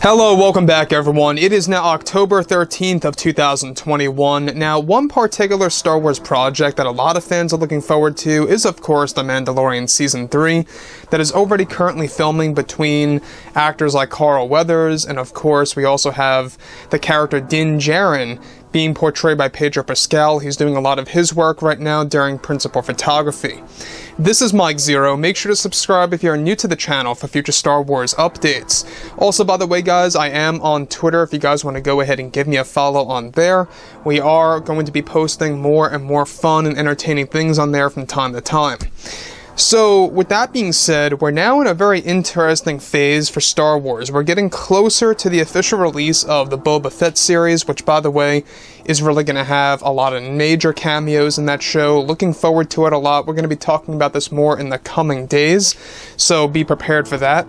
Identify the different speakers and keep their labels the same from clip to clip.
Speaker 1: Hello, welcome back everyone. It is now October 13th of 2021. Now, one particular Star Wars project that a lot of fans are looking forward to is of course The Mandalorian Season 3 that is already currently filming between actors like Carl Weathers, and of course we also have the character Din Djarin being portrayed by Pedro Pascal. He's doing a lot of his work right now during principal photography. This is Mike Zero. Make sure to subscribe if you're new to the channel for future Star Wars updates. Also, by the way guys, I am on Twitter if you guys want to go ahead and give me a follow on there. We are going to be posting more and more fun and entertaining things on there from time to time. So, with that being said, we're now in a very interesting phase for Star Wars. We're getting closer to the official release of the Boba Fett series, which, by the way, is really going to have a lot of major cameos in that show. Looking forward to it a lot. We're going to be talking about this more in the coming days, so be prepared for that.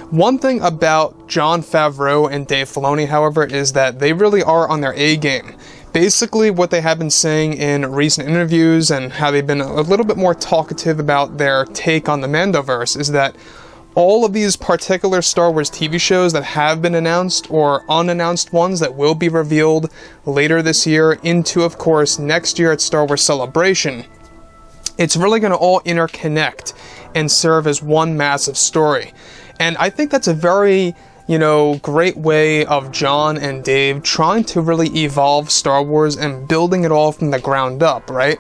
Speaker 1: One thing about Jon Favreau and Dave Filoni, however, is that they really are on their A game. Basically, what they have been saying in recent interviews and how they've been a little bit more talkative about their take on the Mandoverse is that all of these particular Star Wars TV shows that have been announced or unannounced ones that will be revealed later this year into, of course, next year at Star Wars Celebration, it's really going to all interconnect and serve as one massive story. And I think that's a very great way of John and Dave trying to really evolve Star Wars and building it all from the ground up, right?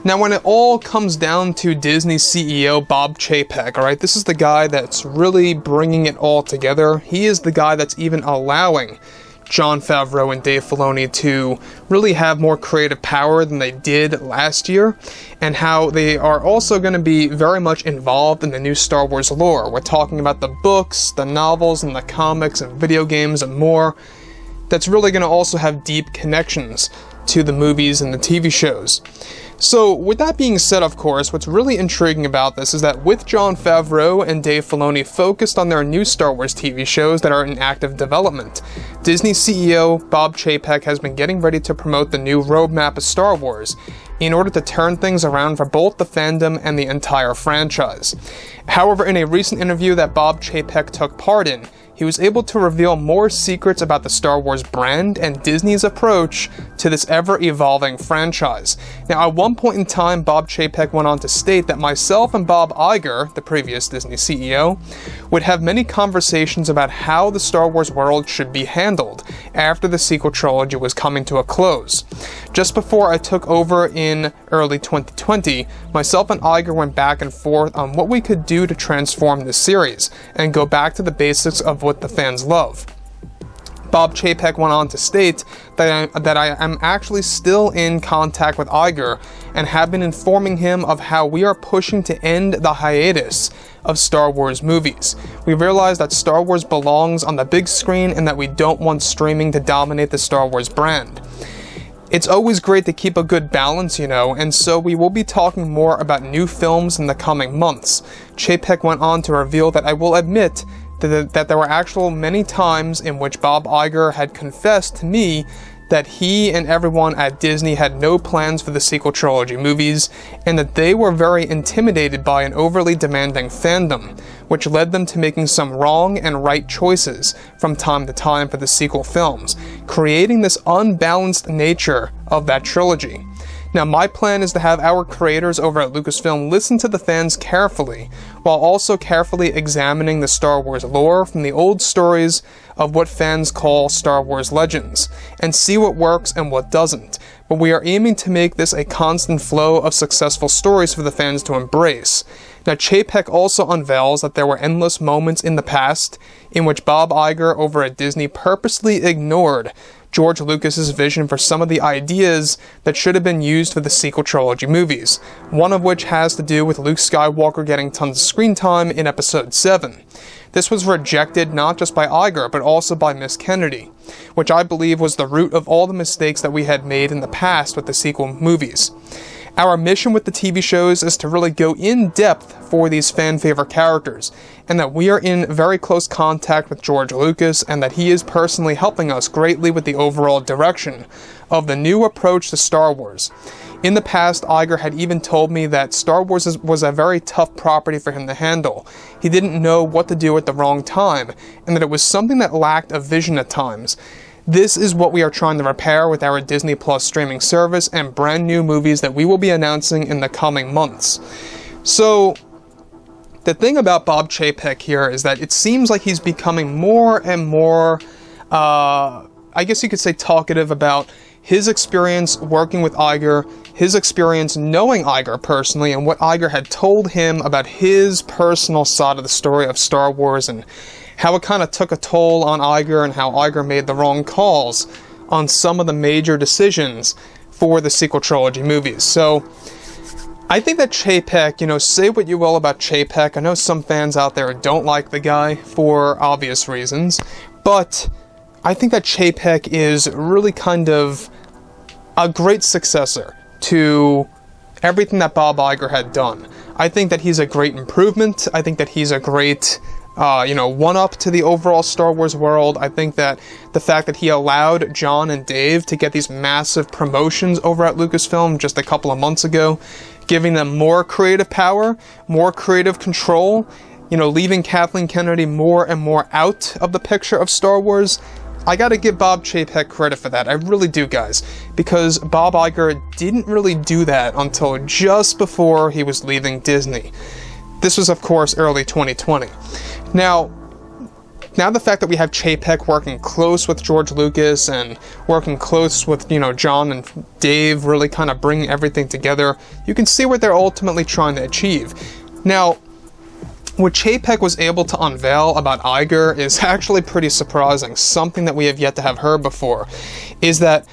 Speaker 1: Now, when it all comes down to Disney CEO Bob Chapek, alright, this is the guy that's really bringing it all together. He is the guy that's even allowing Jon Favreau and Dave Filoni to really have more creative power than they did last year, and how they are also going to be very much involved in the new Star Wars lore. We're talking about the books, the novels, and the comics, and video games, and more. That's really going to also have deep connections to the movies and the TV shows. So, with that being said, of course, what's really intriguing about this is that with Jon Favreau and Dave Filoni focused on their new Star Wars TV shows that are in active development, Disney CEO Bob Chapek has been getting ready to promote the new roadmap of Star Wars in order to turn things around for both the fandom and the entire franchise. However, in a recent interview that Bob Chapek took part in, he was able to reveal more secrets about the Star Wars brand and Disney's approach to this ever-evolving franchise. Now, at one point in time, Bob Chapek went on to state that myself and Bob Iger, the previous Disney CEO, would have many conversations about how the Star Wars world should be handled after the sequel trilogy was coming to a close. Just before I took over in early 2020, myself and Iger went back and forth on what we could do to transform this series and go back to the basics of what the fans love. Bob Chapek went on to state that I am actually still in contact with Iger and have been informing him of how we are pushing to end the hiatus of Star Wars movies. We realize that Star Wars belongs on the big screen and that we don't want streaming to dominate the Star Wars brand. It's always great to keep a good balance, and so we will be talking more about new films in the coming months. Chapek went on to reveal that I will admit that there were actual many times in which Bob Iger had confessed to me that he and everyone at Disney had no plans for the sequel trilogy movies, and that they were very intimidated by an overly demanding fandom, which led them to making some wrong and right choices from time to time for the sequel films, creating this unbalanced nature of that trilogy. Now, my plan is to have our creators over at LUCASFILM listen to the fans carefully, while also carefully examining the Star Wars lore from the old stories of what fans call Star Wars legends, and see what works and what doesn't. But we are aiming to make this a constant flow of successful stories for the fans to embrace. Now, Chapek also unveils that there were endless moments in the past in which Bob Iger over at Disney purposely ignored George Lucas's vision for some of the ideas that should have been used for the sequel trilogy movies, one of which has to do with Luke Skywalker getting tons of screen time in Episode 7. This was rejected not just by Iger, but also by Miss Kennedy, which I believe was the root of all the mistakes that we had made in the past with the sequel movies. Our mission with the TV shows is to really go in depth for these fan favorite characters, and that we are in very close contact with George Lucas, and that he is personally helping us greatly with the overall direction of the new approach to Star Wars. In the past, Iger had even told me that Star Wars was a very tough property for him to handle. He didn't know what to do at the wrong time, and that it was something that lacked a vision at times. This is what we are trying to repair with our Disney Plus streaming service and brand new movies that we will be announcing in the coming months. So, the thing about Bob Chapek here is that it seems like he's becoming more and more, I guess you could say, talkative about his experience working with Iger, his experience knowing Iger personally, and what Iger had told him about his personal side of the story of Star Wars, and how it kind of took a toll on Iger, and how Iger made the wrong calls on some of the major decisions for the sequel trilogy movies. So, I think that Chapek, say what you will about Chapek. I know some fans out there don't like the guy for obvious reasons, but I think that Chapek is really kind of a great successor to everything that Bob Iger had done. I think that he's a great improvement. I think that he's a great, one-up to the overall Star Wars world. I think that the fact that he allowed John and Dave to get these massive promotions over at Lucasfilm just a couple of months ago, giving them more creative power, more creative control, leaving Kathleen Kennedy more and more out of the picture of Star Wars. I gotta give Bob Chapek credit for that. I really do, guys. Because Bob Iger didn't really do that until just before he was leaving Disney. This was, of course, early 2020. Now the fact that we have Chapek working close with George Lucas and working close with, John and Dave, really kind of bringing everything together, you can see what they're ultimately trying to achieve. Now, what Chapek was able to unveil about Iger is actually pretty surprising. Something that we have yet to have heard before is that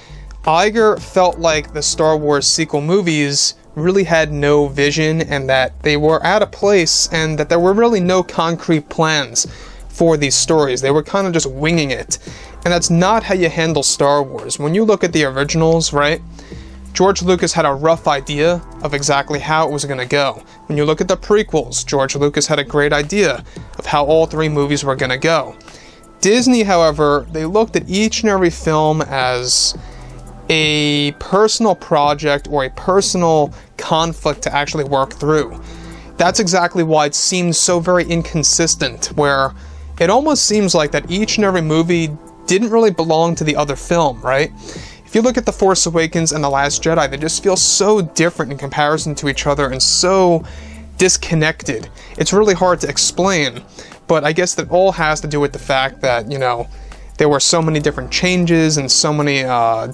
Speaker 1: Iger felt like the Star Wars sequel movies really had no vision, and that they were at a place, and that there were really no concrete plans for these stories. They were kind of just winging it. And that's not how you handle Star Wars. When you look at the originals, right? George Lucas had a rough idea of exactly how it was going to go. When you look at the prequels, George Lucas had a great idea of how all three movies were going to go. Disney, however, they looked at each and every film as a personal project or a personal conflict to actually work through. That's exactly why it seems so very inconsistent, where it almost seems like that each and every movie didn't really belong to the other film, right? If you look at The Force Awakens and The Last Jedi, they just feel so different in comparison to each other and so disconnected. It's really hard to explain, but I guess that all has to do with the fact that, there were so many different changes and so many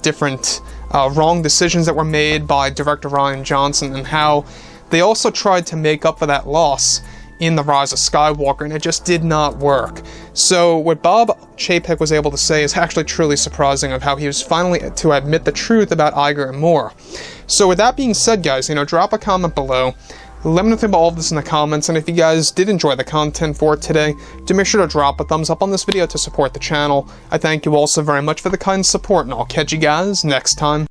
Speaker 1: different wrong decisions that were made by director Rian Johnson, and how they also tried to make up for that loss in The Rise of Skywalker, and it just did not work. So what Bob Chapek was able to say is actually truly surprising, of how he was finally to admit the truth about Iger and more. So with that being said, guys, drop a comment below. Let me know about all of this in the comments, and if you guys did enjoy the content for today, do make sure to drop a thumbs up on this video to support the channel. I thank you all so very much for the kind support, and I'll catch you guys next time.